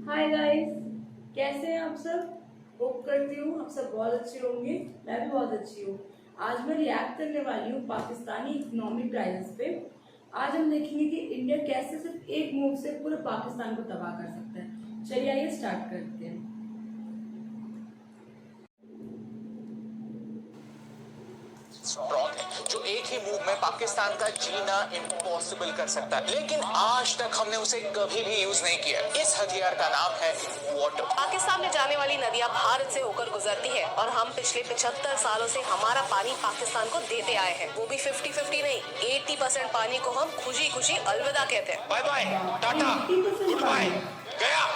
Hi guys, कैसे हैं आप सब। होप करती हूँ आप सब बहुत अच्छे होंगे। मैं भी बहुत अच्छी हूँ। आज मैं रिएक्ट करने वाली हूँ पाकिस्तानी इकोनॉमिक क्राइसिस पे। आज हम देखेंगे कि इंडिया कैसे सिर्फ एक मूव से पूरे पाकिस्तान को तबाह कर सकता है। चलिए आइए स्टार्ट करते हैं। स्ट्रॉन्ग है जो एक ही मूव में पाकिस्तान का जीना इम्पॉसिबल कर सकता है, लेकिन आज तक हमने उसे कभी भी यूज नहीं किया। इस हथियार का नाम है वाटर। पाकिस्तान में जाने वाली नदियां भारत से होकर गुजरती है और हम पिछले 75 सालों से हमारा पानी पाकिस्तान को देते आए हैं। वो भी 50-50 नहीं, 80% पानी को हम खुशी खुशी अलविदा कहते हैं। Bye bye, tata, good bye, गया।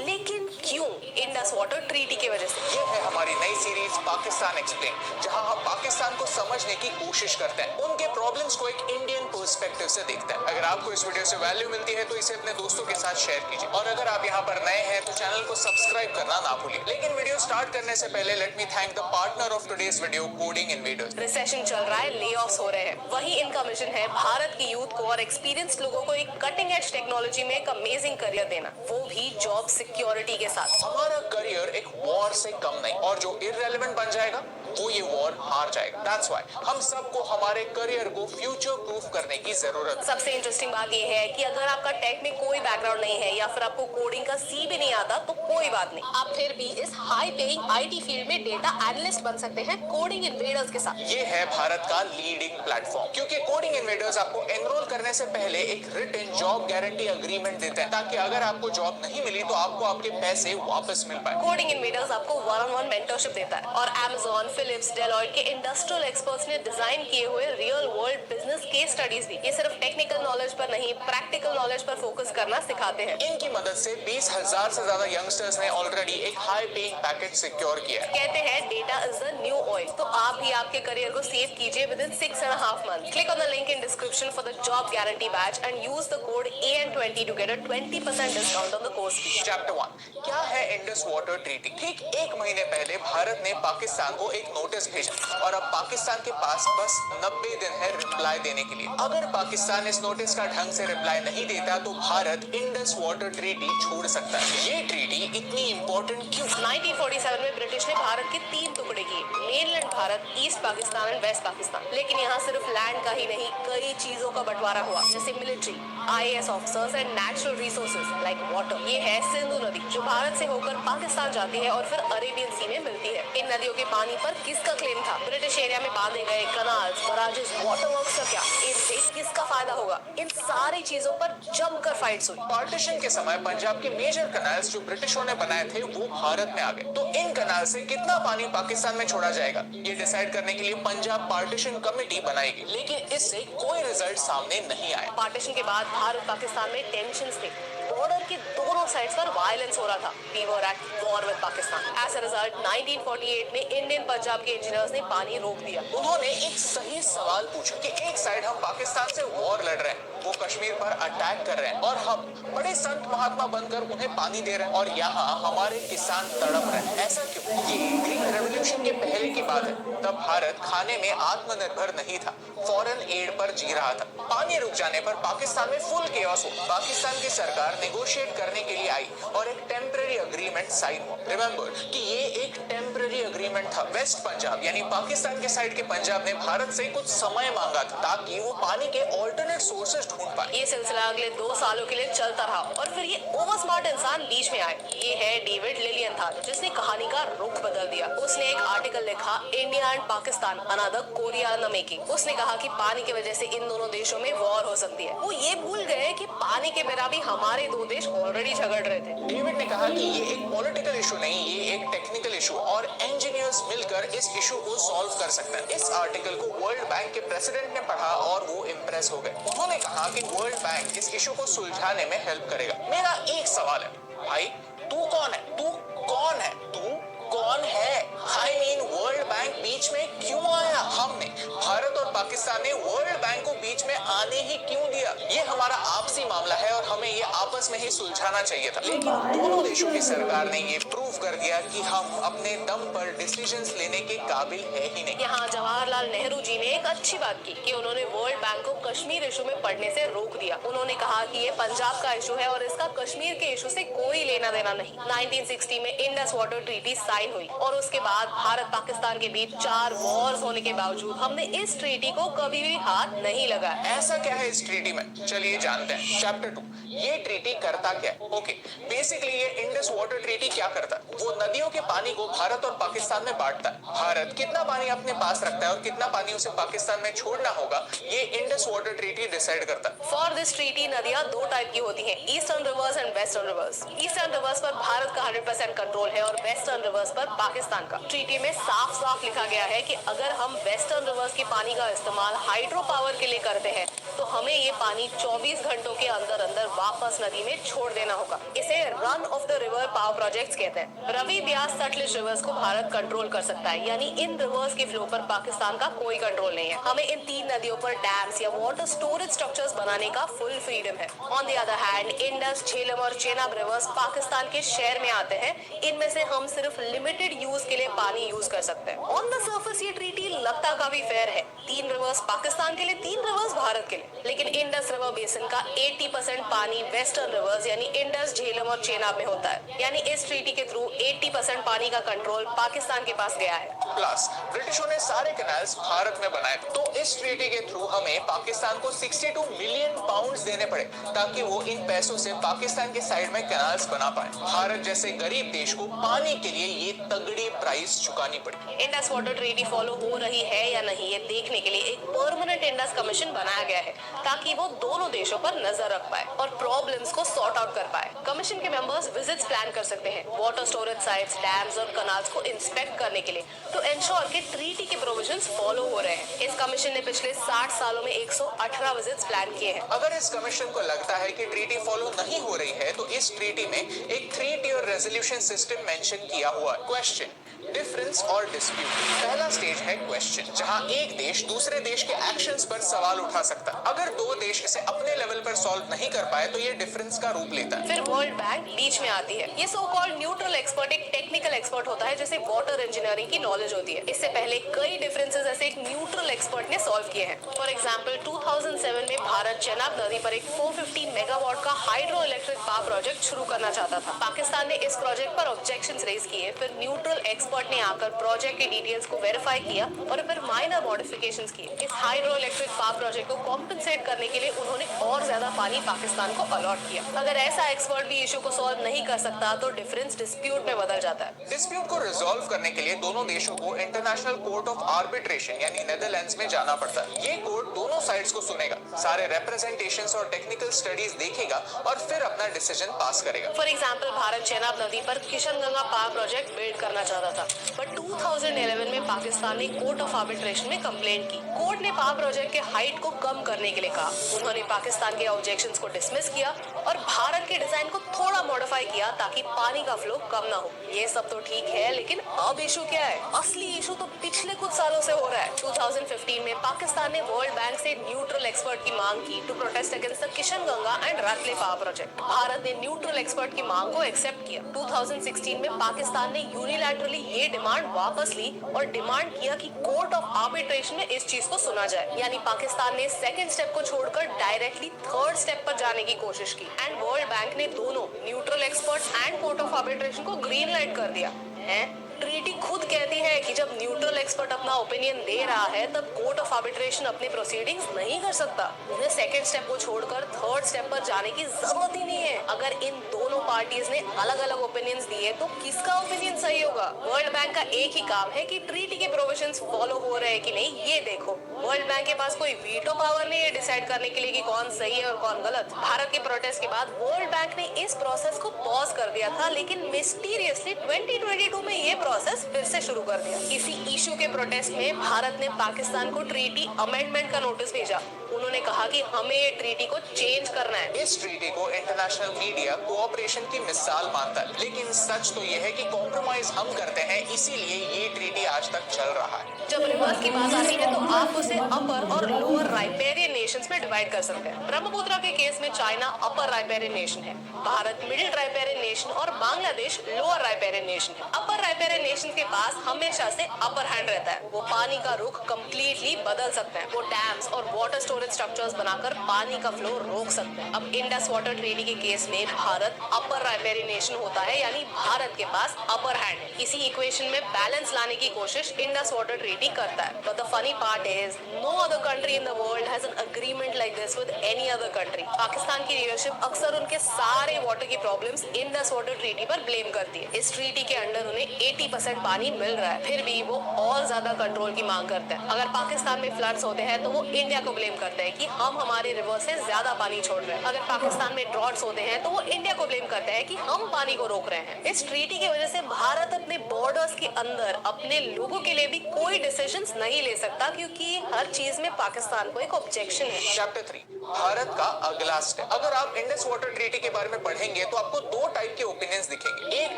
लेकिन क्यों? इंडस वाटर ट्रीटी की वजह से। ये है हमारी नई सीरीज पाकिस्तान एक्सप्लेन, जहां हम पाकिस्तान को समझने की कोशिश करते हैं, उनके प्रॉब्लम्स को एक इंडियन पर्सपेक्टिव से देखते हैं। अगर आपको इस वीडियो से वैल्यू मिलती है तो इसे अपने दोस्तों के साथ शेयर कीजिए, और अगर आप यहाँ पर नए हैं तो चैनल को सब्सक्राइब करना ना भूलिए। लेकिन वीडियो स्टार्ट करने से पहले let me thank the partner of today's video, coding invaders. Recession चल रहा है, ले ऑफ्स हो रहे हैं, वही इनका मिशन है भारत की यूथ को और एक्सपीरियंस लोगों को एक कटिंग एज टेक्नोलॉजी में एक अमेजिंग करियर देना, वो भी जॉब सिक्योरिटी के साथ। हमारा करियर एक वॉर से कम नहीं, और जो इररेलेवेंट बन जाएगा वो ये वॉर हार जाएगा। दैट्स व्हाई हम सबको हमारे करियर को फ्यूचर प्रूफ करने की जरूरत है। सबसे इंटरेस्टिंग बात ये है कि अगर आपका टेक में कोई बैकग्राउंड नहीं है या फिर आपको कोडिंग का सी भी नहीं आता तो कोई बात नहीं, आप फिर भी इस हाई पेइंग आईटी फील्ड में डेटा एनालिस्ट बन सकते हैं कोडिंग इन्वेडर्स के साथ। ये है भारत का लीडिंग प्लेटफॉर्म, क्योंकि कोडिंग इन्वेडर्स आपको एनरोल करने से पहले एक रिटन जॉब गारंटी अग्रीमेंट देते हैं, ताकि अगर आपको जॉब नहीं मिली तो आपको आपके पैसे वापस मिल पाए। कोडिंग इन्वेडर्स आपको वन-ऑन-वन मेंटरशिप देता है, और Amazon, फिलिप्स, डेलॉयट के इंडस्ट्रियल एक्सपर्ट्स ने डिजाइन किए हुए real world business case studies भी ये सिर्फ टेक्निकल नॉलेज पर नहीं, प्रैक्टिकल नॉलेज पर फोकस करना सिखाते हैं। इनकी मदद से 20,000 से ज्यादा यंगस्टर्स ने ऑलरेडी एक हाई पेइंग पैकेज सिक्योर किया है। कहते हैं data is the new oil, तो आप भी आपके करियर को सेव कीजिए within 6.5 months। Click on the link in description for the job guarantee batch and use the code AN20 to get a 20% discount on the course fee. Chapter 1, क्या है Indus water treaty. ठीक एक महीने पहले भारत ने पाकिस्तान को एक notice भेजा, और अब पाकिस्तान के पास बस 90 दिन है रिप्लाई देने के लिए। अगर पाकिस्तान इस नोटिस का ढंग से रिप्लाई नहीं देता तो भारत इंडस वाटर ट्रीटी छोड़ सकता है। ये ट्रीटी इतनी इंपॉर्टेंट क्यों? 1947 में ब्रिटिश ने भारत के 3 टुकड़े किए, mainland Bharat, east Pakistan and west Pakistan. लेकिन यहाँ सिर्फ लैंड का ही नहीं, कई चीजों का बंटवारा हुआ, जैसे military, IAS officers and natural resources like water. ये है सिंधु नदी, जो भारत से होकर पाकिस्तान जाती है और फिर अरेबियन सी में मिलती है। इन नदियों के पानी पर किसका क्लेम था? ब्रिटिश एरिया में बांधे गए कनाल्स, बराजेस, वाटर वर्क्स का क्या? इनसे किसका फायदा होगा? इन सारी चीजों पर जमकर फाइट्स हुई। पार्टीशन के समय पंजाब के मेजर कनाल्स जो ब्रिटिशों ने बनाए थे वो भारत में आ गए, तो इन कनाल से कितना पानी पाकिस्तान में छोड़ा जाएगा ये डिसाइड करने के लिए पंजाब पार्टीशन कमेटी बनाएगी, लेकिन इससे कोई रिजल्ट सामने नहीं आया। पार्टीशन के बाद भारत पाकिस्तान में टेंशन्स थे, बॉर्डर के दोनों साइड्स पर वायलेंस हो रहा था। We were at war with Pakistan. As a result 1948 में इंडियन पंजाब के इंजीनियर्स ने पानी रोक दिया। उन्होंने एक सही सवाल पूछा कि एक साइड हम पाकिस्तान से वॉर लड़ रहे हैं, वो कश्मीर पर अटैक कर रहे हैं, और हम बड़े संत महात्मा बनकर उन्हें पानी दे रहे हैं, और यहाँ हमारे किसान तड़प रहे हैं। ऐसा क्यों? ये ग्रीन रेवोल्यूशन के पहले की बात है। तब भारत खाने में आत्मनिर्भर नहीं था, फॉरेन एड पर जी रहा था। पानी रुक जाने पर पाकिस्तान में फुल केओस हो। पाकिस्तान की सरकार नेगोशिएट करने के लिए आई और एक टेम्पररी अग्रीमेंट साइन हुआ। रिमेंबर कि ये एक टेम्पररी अग्रीमेंट था। वेस्ट पंजाब यानी पाकिस्तान के साइड के पंजाब ने भारत से कुछ समय मांगा था, ताकि वो पानी के ऑल्टरनेट सोर्सेज ढूंढ पाए। ये सिलसिला अगले 2 सालों के लिए चलता रहा, और फिर ये ओवर स्मार्ट इंसान बीच में आए। ये है डेविड लिलियनथाल, जिसने कहानी का रुख बदल दिया। उसने एक आर्टिकल लिखा, India and Pakistan another Korea in the making. उसने कहा कि पानी की वजह से इन दोनों देशों में वॉर हो सकती है। वो ये भूल गए कि पानी के बिना भी हमारे 2 देश ऑलरेडी झगड़ रहे थे। डेविड ने कहा कि ये एक पॉलिटिकल इशू नहीं, ये एक टेक्निकल इशू, और इंजीनियर्स मिलकर इस इशू को सॉल्व कर सकते हैं। इस आर्टिकल को वर्ल्ड बैंक के प्रेसिडेंट ने पढ़ा और वो इम्प्रेस हो गए। उन्होंने कहा कि वर्ल्ड बैंक इस इशू को सुलझाने में हेल्प करेगा। मेरा एक सवाल है, भाई तू कौन है? तू कौन है? तू कौन है? आई मीन वर्ल्ड बैंक बीच में क्यों आया? हमने भारत और पाकिस्तान पाकिस्तान ने वर्ल्ड बैंक को बीच में आने ही क्यों दिया? ये हमारा आपसी मामला है और हमें ये आपस में ही सुलझाना चाहिए था, लेकिन दोनों देशों की सरकार ने ये प्रूव कर दिया कि हम अपने दम पर डिसीजंस लेने के काबिल है ही नहीं। यहाँ जवाहरलाल नेहरू जी ने एक अच्छी बात की कि उन्होंने वर्ल्ड बैंक को कश्मीर इशू में पढ़ने से रोक दिया। उन्होंने कहा कि ये पंजाब का इशू है और इसका कश्मीर के इशू से कोई लेना देना नहीं। 1960 में इंडस वाटर ट्रीटी साइन हुई और उसके बाद भारत पाकिस्तान के बीच 4 वॉर्स होने के बावजूद हमने इस ट्रीटी को कभी भी हाथ नहीं लगाया। ऐसा क्या है इस ट्रीटी में? चलिए जानते हैं। चैप्टर 2, ये ट्रीटी करता क्या है? ओके, बेसिकली ये इंडस वाटर ट्रीटी क्या करता है? वो नदियों के पानी को भारत और पाकिस्तान में बांटता है। भारत कितना पानी अपने पास रखता है और कितना पानी उसे पाकिस्तान में छोड़ना होगा, ये इंडस वाटर ट्रीटी डिसाइड करता है। फॉर दिस ट्रीटी नदियाँ 2 टाइप की होती हैं, eastern reverse and western rivers. Eastern reverse पर भारत का 100% कंट्रोल है और वेस्टर्न रिवर्स पर पाकिस्तान का। ट्रीटी में साफ साफ लिखा गया है कि अगर हम वेस्टर्न रिवर्स के पानी का इस्तेमाल हाइड्रो पावर के लिए करते हैं तो हमें ये पानी 24 घंटों के अंदर अंदर वापस नदी में छोड़ देना होगा। इसे run of the river power projects कहते हैं। रवि, ब्यास, सतलुज रिवर्स को भारत कंट्रोल कर सकता है, यानी इन रिवर्स के फ्लो पर पाकिस्तान का कोई कंट्रोल नहीं है। हमें इन 3 नदियों पर डैम्स या वाटर स्टोरेज स्ट्रक्चर्स बनाने का फुल फ्रीडम है। On the other hand Indus, Jhelum और चेनाब रिवर्स पाकिस्तान के शेयर में आते हैं। इनमें से हम सिर्फ लिमिटेड यूज के लिए पानी यूज कर सकते हैं। ऑन द सर्फेस ये ट्रीटी लगता काफी फेयर है, 3 रिवर्स पाकिस्तान के लिए, 3 रिवर्स भारत के लिए। लेकिन इंडस रिवर बेसिन का 80% पानी वेस्टर्न रिवर्स यानी इंडस, झेलम और चेनाब में होता है, यानी इस ट्रीटी के थ्रू 80% पानी का कंट्रोल पाकिस्तान के पास गया है। प्लस ब्रिटिशों ने सारे कैनाल्स भारत में बनाए, तो इस ट्रीटी के थ्रू हमें पाकिस्तान को 62 मिलियन पाउंड्स देने पड़े ताकि वो इन पैसों से पाकिस्तान के साइड में कैनाल्स बना पाए। भारत जैसे गरीब देश को पानी के लिए ये तगड़ी प्राइस चुकानी पड़ी। इंडस वाटर ट्रीटी फॉलो हो रही है या नहीं ये देखने के लिए एक परमानेंट इंडस कमीशन बनाया गया है ताकि वो दोनों देशों पर नजर रख पाए और प्रॉब्लम्स को सॉर्ट आउट कर पाए। कमीशन के मेंबर्स विजिट्स प्लान कर सकते हैं वाटर स्टोरेज साइट्स, डैम्स और कनाल्स को इंस्पेक्ट करने के लिए टू एंश्योर कि ट्रीटी के प्रोविजंस फॉलो हो रहे हैं। इस कमीशन ने पिछले 60 सालों में 118 विजिट्स प्लान किए हैं। अगर इस कमीशन को लगता है कि ट्रीटी फॉलो नहीं हो रही है तो इस ट्रीटी में एक 3-tier रेजोल्यूशन सिस्टम मेंशन किया हुआ है। क्वेश्चन, डिफरेंस और डिस्प्यूट। पहला स्टेज है क्वेश्चन, जहां एक देश दूसरे देश के एक्शंस पर सवाल उठा सकता है। अगर 2 देश इसे अपने लेवल पर सॉल्व नहीं कर पाए तो ये डिफरेंस का रूप लेता है। फिर वर्ल्ड बैंक बीच में आती है। ये सो कॉल्ड न्यूट्रल एक्सपर्ट एक टेक्निकल एक्सपर्ट होता है जिसे वाटर इंजीनियरिंग की नॉलेज होती है। इससे पहले कई डिफरेंसेस ऐसे एक न्यूट्रल एक्सपर्ट ने सॉल्व किए हैं। फॉर एग्जांपल 2007 में भारत चेनाब नदी पर एक 450 मेगावाट का हाइड्रो इलेक्ट्रिक पावर प्रोजेक्ट शुरू करना चाहता था। पाकिस्तान ने इस प्रोजेक्ट पर ऑब्जेक्शंस रेज किए। फिर न्यूट्रल एक्सपर्ट ने आकर प्रोजेक्ट के डिटेल्स को वेरीफाई किया और फिर माइनर मॉडिफिकेशंस किए। इस हाइड्रो इलेक्ट्रिक पावर प्रोजेक्ट को कॉम्पेंसेट करने के लिए उन्होंने और ज्यादा पानी पाकिस्तान को अलॉट किया। अगर ऐसा एक्सपर्ट भी इशू को सॉल्व नहीं कर सकता तो डिफरेंस डिस्प्यूट में बदल जाता है। डिस्प्यूट को रिजॉल्व करने के लिए दोनों देशों को इंटरनेशनल कोर्ट ऑफ आर्बिट्रेशन यानी नेदरलैंड्स में जाना पड़ता है। ये कोर्ट दोनों साइड्स को सुनेगा, सारे रिप्रेजेंटेशंस और टेक्निकल स्टडीज देखेगा और फिर अपना डिसीजन पास करेगा। फॉर एग्जांपल भारत चेनाब नदी पर किशनगंगा पावर प्रोजेक्ट बिल्ड करना चाहता था, बट 2011 में पाकिस्तान ने कोर्ट ऑफ आर्बिट्रेशन में कंप्लेंट की। कोर्ट ने पावर प्रोजेक्ट के हाइट को कम करने के लिए कहा। उन्होंने पाकिस्तान के ऑब्जेक्शंस को डिसमिस किया और भारत के डिजाइन को थोड़ा मॉडिफाई किया ताकि पानी का फ्लो कम ना हो। ये सब तो ठीक है, लेकिन अब इशू क्या है? असली इशू तो पिछले कुछ सालों से हो रहा है। 2015 में पाकिस्तान ने वर्ल्ड बैंक से न्यूट्रल एक्सपर्ट की मांग की to protest against the Kishanganga and Ratle power project. Bharat ने न्यूट्रल एक्सपर्ट की मांग को एक्सेप्ट किया। 2016 में पाकिस्तान ने यूनिलैटरली ये डिमांड वापस ली और डिमांड किया कि कोर्ट ऑफ आर्बिट्रेशन में इस चीज को सुना जाए। यानी पाकिस्तान ने सेकंड स्टेप को छोड़कर डायरेक्टली थर्ड स्टेप पर जाने की कोशिश की एंड वर्ल्ड बैंक ने दोनों neutral experts and court of arbitration को ग्रीन लाइट कर दिया है। ट्रीटी खुद कहती है कि जब न्यूट्रल एक्सपर्ट अपना ओपिनियन दे रहा है तब कोर्ट ऑफ आर्बिट्रेशन अपनी प्रोसीडिंग्स नहीं कर सकता। उन्हें सेकंड स्टेप को छोड़कर थर्ड स्टेप पर जाने की जरूरत ही नहीं है। अगर इन दोनों पार्टीज ने अलग अलग ओपिनियंस दिए तो किसका ओपिनियन सही होगा? वर्ल्ड बैंक का एक ही काम है कि ट्रीटी के प्रोविजंस फॉलो हो रहे हैं कि नहीं ये देखो। वर्ल्ड बैंक के पास कोई वीटो पावर नहीं है डिसाइड करने के लिए कि कौन सही है और कौन गलत। भारत के प्रोटेस्ट के बाद वर्ल्ड बैंक ने इस प्रोसेस को पॉज कर दिया था, लेकिन मिस्टीरियसली 2022 में ये प्रोसेस फिर से शुरू कर दिया। इसी इशू के प्रोटेस्ट में भारत ने पाकिस्तान को ट्रीटी अमेंडमेंट का नोटिस भेजा। उन्होंने कहा कि हमें ये ट्रीटी को चेंज करना है। इस ट्रीटी को इंटरनेशनल मीडिया कोऑपरेट कोऑपरेशन की मिसाल मानता है। लेकिन सच तो यह है कि कॉम्प्रोमाइज हम करते हैं, इसीलिए ये ट्रीटी आज तक चल रहा है। जब रिवर्स की बात आती है तो आप उसे अपर और लोअर राइपेरियन नेशंस में डिवाइड कर सकते हैं। ब्रह्मपुत्र के केस में चाइना अपर राइपेरियन नेशन है, भारत मिडिल राइपेरियन नेशन और बांग्लादेश लोअर राइपेरियन नेशन है। अपर राइपेरियन नेशन के पास हमेशा से अपर हैंड रहता है। वो पानी का रुख कम्प्लीटली बदल सकते हैं। वो डैम्स और वाटर स्टोरेज स्ट्रक्चर्स बनाकर पानी का फ्लो रोक सकते हैं। अब इंडस वाटर ट्रीटी के केस में भारत अपर राइपेरियन नेशन होता है, यानी भारत के पास अपर हैंड है। इसी इक्वेशन में बैलेंस लाने की कोशिश इंडस वाटर ट्रीटी करता है। But the funny part is no other country in the world has an agreement like this with any other country. Pakistan की लीडरशिप अक्सर उनके सारे वाटर की प्रॉब्लम्स इंडस वाटर ट्रीटी पर ब्लेम करती है। इस ट्रीटी के अंडर उन्हें 80% पानी मिल रहा है, फिर भी वो और ज्यादा कंट्रोल की मांग करते हैं। अगर पाकिस्तान में फ्लड्स होते हैं तो वो इंडिया को ब्लेम करते हैं कि हम हमारे रिवर से ज्यादा पानी छोड़ रहे हैं। अगर पाकिस्तान में ड्रॉट्स होते हैं तो वो इंडिया को ब्लेम करते हैं कि हम पानी को रोक रहे हैं। इस ट्रीटी की वजह से भारत अपने बॉर्डर्स के अंदर अपने लोगों के लिए भी कोई डिसीजंस नहीं ले सकता, क्योंकि हर चीज में पाकिस्तान को एक ऑब्जेक्शन है। चैप्टर 3, भारत का अगला स्टेप। अगर आप इंडस वाटर ट्रीटी के बारे में पढ़ेंगे तो आपको दो टाइप के ओपिनियंस दिखेंगे। एक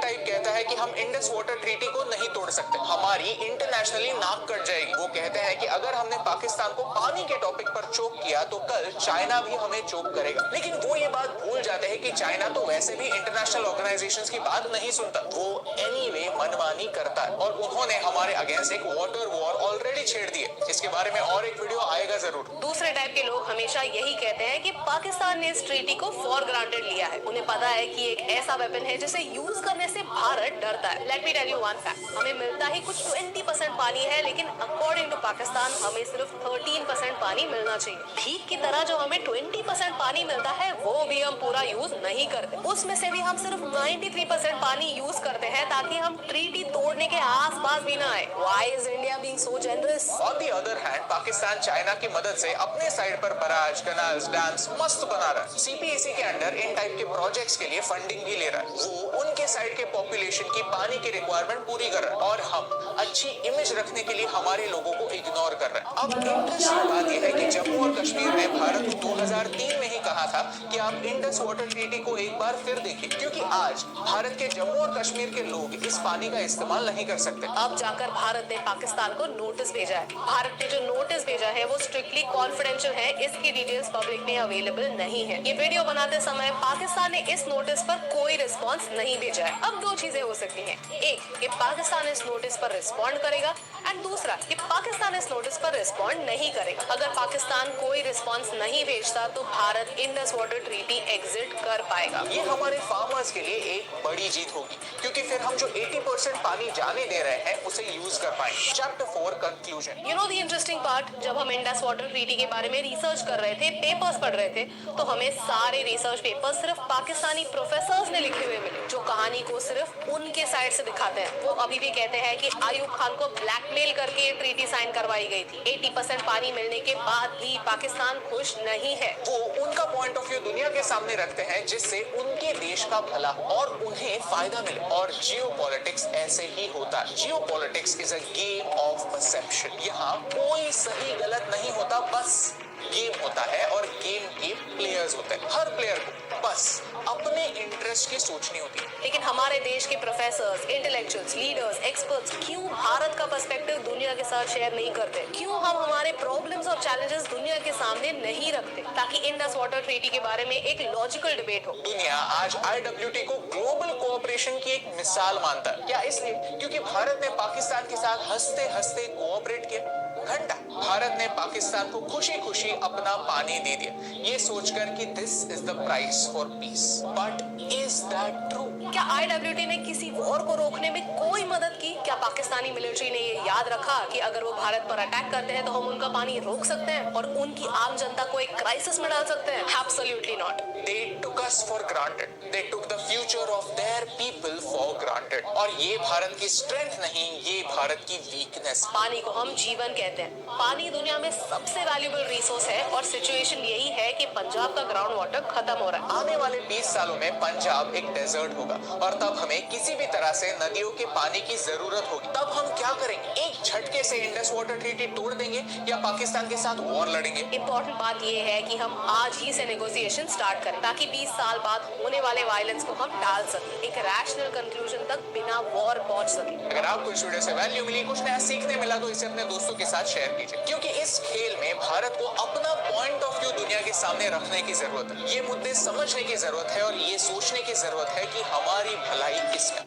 टाइप कहता है कि हम इंडस वाटर ट्रीटी को नहीं तोड़ सकते, हमारी इंटरनेशनली नाक कट जाएगी। वो कहते हैं कि अगर हमने पाकिस्तान को पानी के टॉपिक पर चोक किया तो कल चाइना भी हमें चोक करेगा। लेकिन वो ये बात भूल जाते हैं कि चाइना तो वैसे भी इंटरनेशनल ऑर्गेनाइजेशंस की बात नहीं सुनता, वो एनीवे मनमानी करता है और उन्होंने हमारे अगेंस्ट एक वाटर वॉर ऑलरेडी छेड़ दी है। इसके बारे में और एक वीडियो आएगा जरूर। दूसरे टाइप के लोग हमेशा यही कहते हैं कि पाकिस्तान ने इस ट्रीटी को फॉर ग्रांटेड लिया है। उन्हें पता है कि एक ऐसा वेपन है जिसे यूज करने से भारत डरता है। Let me tell you one fact, हमें मिलता ही कुछ 20% पानी है, लेकिन अकॉर्डिंग टू पाकिस्तान हमें सिर्फ 13% पानी मिलना चाहिए। भीख की तरह जो हमें 20% पानी मिलता है वो भी हम पूरा यूज नहीं करते। उसमें से भी हम सिर्फ 93% पानी यूज करते हैं ताकि हम ट्रीटी तोड़ने के आसपास भी ना आए। Why is India being so generous? On the other hand, Pakistan China की मदद से अपने साइड पर बराज, कैनाल्स, डैम्स मस्त बना रहा है। सीपीएसी के अंडर इन टाइप के प्रोजेक्ट्स के लिए फंडिंग भी ले रहा है। वो उनके साइड के पॉपुलेशन की पानी की रिक्वायरमेंट पूरी कर रहा है और हम अच्छी इमेज रखने के लिए हमारे लोगों को इग्नोर कर रहे हैं। अब इंटरेस्टिंग बात यह है कि जम्मू और कश्मीर ने भारत को 2003 में ही कहा था कि आप इंडस वाटर ट्रीटी को एक बार फिर देखिए, क्योंकि आज भारत के जम्मू और कश्मीर के लोग इस पानी का इस्तेमाल नहीं कर सकते। अब जाकर भारत ने पाकिस्तान को नोटिस भेजा है। भारत ने जो नोटिस भेजा है वो स्ट्रिक्टली कॉन्फिडेंशियल है, इसकी डिटेल्स पब्लिक में अवेलेबल नहीं है। ये वीडियो बनाते समय पाकिस्तान ने इस नोटिस पर कोई रिस्पांस नहीं भेजा है। अब दो चीजें हो सकती हैं, एक कि पाकिस्तान इस नोटिस पर रिस्पॉन्ड करेगा एंड दूसरा कि पाकिस्तान इस नोटिस पर रिस्पॉन्ड नहीं करेगा। अगर पाकिस्तान कोई रिस्पॉन्स नहीं भेजता तो Bharat Indus water treaty exit कर पाएगा। ये हमारे फार्मर्स के लिए एक बड़ी जीत होगी, क्योंकि फिर हम जो 80% पानी जाने दे रहे हैं उसे यूज कर पाएंगे। Chapter 4 conclusion. You know the interesting part, जब हम इंडस वाटर ट्रीटी के बारे में रिसर्च कर रहे थे, पेपर्स पढ़ रहे थे, तो हमें सारे रिसर्च पेपर्स सिर्फ पाकिस्तानी प्रोफेसर्स ने लिखे हुए मिले, जो कहानी को सिर्फ उनके साइड से दिखाते हैं। वो अभी भी कहते हैं कि आयूब खान को ब्लैकमेल करके ये ट्रीटी साइन करवाई गई थी। 80% पानी मिलने के बाद भी पाकिस्तान खुश नहीं है। वो उनका पॉइंट ऑफ व्यू दुनिया के सामने रखते हैं जिससे उनके देश का भला हो और उन्हें फायदा मिले। और जियोपॉलिटिक्स ऐसे ही होता है। Geopolitics is a game of perception. यहाँ कोई सही गलत नहीं होता, बस गेम होता है और गेम के प्लेयर्स होते हैं। हर प्लेयर को बस अपने इंटरेस्ट की सोचनी होती है। लेकिन हमारे देश के प्रोफेसर्स, इंटेलेक्चुअल्स, लीडर्स, एक्सपर्ट्स क्यों भारत का पर्सपेक्टिव दुनिया के साथ शेयर नहीं करते? क्यों हम हमारे प्रॉब्लम्स और चैलेंजेस दुनिया के सामने नहीं रखते ताकि इंडस वाटर ट्रीटी के बारे में एक लॉजिकल डिबेट हो? दुनिया आज IWT को ग्लोबल कोऑपरेशन की एक मिसाल मानता है। क्या इसलिए क्योंकि भारत ने पाकिस्तान के साथ हंसते हंसते कोऑपरेट किया? घंटा भारत ने पाकिस्तान को खुशी खुशी अपना पानी दे दिया, ये सोचकर कि this is the price for piece. But is that true? क्या IWT ने किसी वॉर को रोकने में कोई मदद की? क्या पाकिस्तानी मिलिट्री ने ये याद रखा कि अगर वो भारत पर अटैक करते हैं तो हम उनका पानी रोक सकते हैं और उनकी आम जनता को एक क्राइसिस में डाल सकते हैं? Absolutely not. They took us for granted. They took the future of their people for for granted. और ये भारत की स्ट्रेंथ नहीं, ये भारत की वीकनेस। पानी को हम जीवन कहते हैं। पानी दुनिया में सबसे वैल्यूएबल रिसोर्स है और सिचुएशन यही है कि पंजाब का ग्राउंड वाटर खत्म हो रहा है। आने वाले 20 सालों में पंजाब एक डेजर्ट होगा और तब हमें किसी भी तरह से नदियों के पानी की जरूरत होगी। तब हम क्या करेंगे? एक झटके से इंडस वाटर ट्रीटी तोड़ देंगे या पाकिस्तान के साथ वॉर लड़ेंगे? इम्पोर्टेंट बात यह है कि हम आज ही से नेगोशिएशन स्टार्ट करें ताकि 20 साल बाद होने वाले वायलेंस को हम टाल सकें, एक रैशनल कंक्लूजन तक बिना वॉर पहुंच सके। अगर आपको इस वीडियो से वैल्यू मिली, कुछ नया सीखने मिला, तो इसे अपने दोस्तों के साथ शेयर कीजिए, क्योंकि इस खेल में भारत को अपना पॉइंट ऑफ व्यू दुनिया के सामने रखने की जरूरत है। ये मुद्दे समझने की जरूरत है और ये सोचने की जरूरत है कि हमारी भलाई किसमें,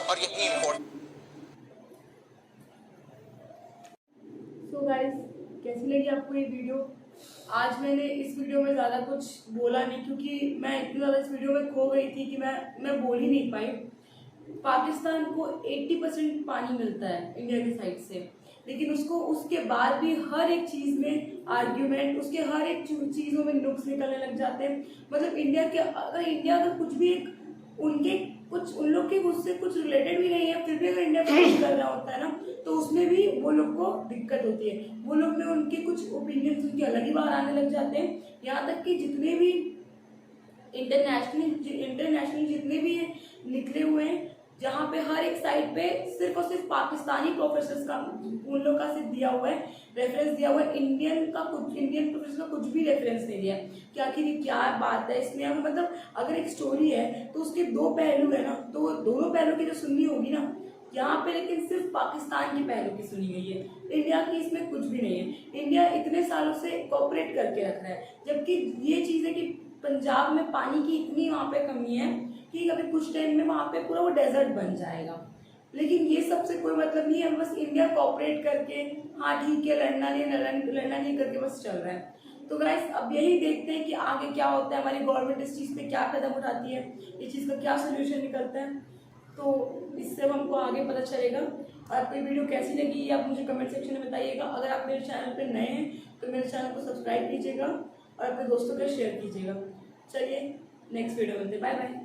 और यही इम्पोर्टेंट। सो गाइस, कैसी लगी आपको ये वीडियो? आज मैंने इस वीडियो में ज़्यादा कुछ बोला नहीं, क्योंकि मैं इतनी ज़्यादा इस वीडियो में खो गई थी कि मैं बोल ही नहीं पाई। पाकिस्तान को 80% पानी मिलता है इंडिया की साइड से, लेकिन उसको उसके बाद भी हर एक चीज़ में आर्ग्यूमेंट, उसके हर एक चीज़ों में नुक्स निकलने लग जाते हैं। मतलब इंडिया का कुछ भी एक उन लोग के उससे कुछ रिलेटेड भी नहीं है, फिर भी अगर इंडिया कुछ कर रहा होता है ना, तो उसमें भी वो लोग को दिक्कत होती है। वो लोग में उनके कुछ ओपिनियंस उनके अलग ही बाहर आने लग जाते हैं। यहाँ तक कि जितने भी इंटरनेशनल जितने भी निकले हुए हैं, जहाँ पे हर एक साइड पे सिर्फ और सिर्फ पाकिस्तानी प्रोफेसर्स का उन लोग का सिर्फ दिया हुआ है, रेफरेंस दिया हुआ है। इंडियन प्रोफेसर का कुछ भी रेफरेंस नहीं दिया कि आखिर ये क्या बात है इसमें। मतलब अगर एक स्टोरी है तो उसके दो पहलू है ना, तो दोनों पहलू की जो सुननी होगी ना यहाँ पे, लेकिन सिर्फ पाकिस्तान के पहलू की सुनी गई है। इंडिया की इसमें कुछ भी नहीं है। इंडिया इतने सालों से कोऑपरेट करके रख रहा है, जबकि ये चीज़ है कि पंजाब में पानी की इतनी वहाँ पे कमी है कि अभी कुछ टाइम में वहाँ पे पूरा वो डेजर्ट बन जाएगा। लेकिन ये सबसे कोई मतलब नहीं है, बस इंडिया कोऑपरेट करके हाँ ठीक है, लड़ना नहीं करके बस चल रहा है। तो गाइस, अब यही देखते हैं कि आगे क्या होता है, हमारी गवर्नमेंट इस चीज़ पे क्या कदम उठाती है, इस चीज़ का क्या सोल्यूशन निकलता है, तो इससे हमको आगे पता चलेगा। और आपको ये वीडियो कैसी लगी आप मुझे कमेंट सेक्शन में बताइएगा। अगर आप मेरे चैनल पे नए हैं तो मेरे चैनल को सब्सक्राइब कीजिएगा और अपने दोस्तों के शेयर कीजिएगा। चलिए नेक्स्ट वीडियो मिलते, बाय बाय।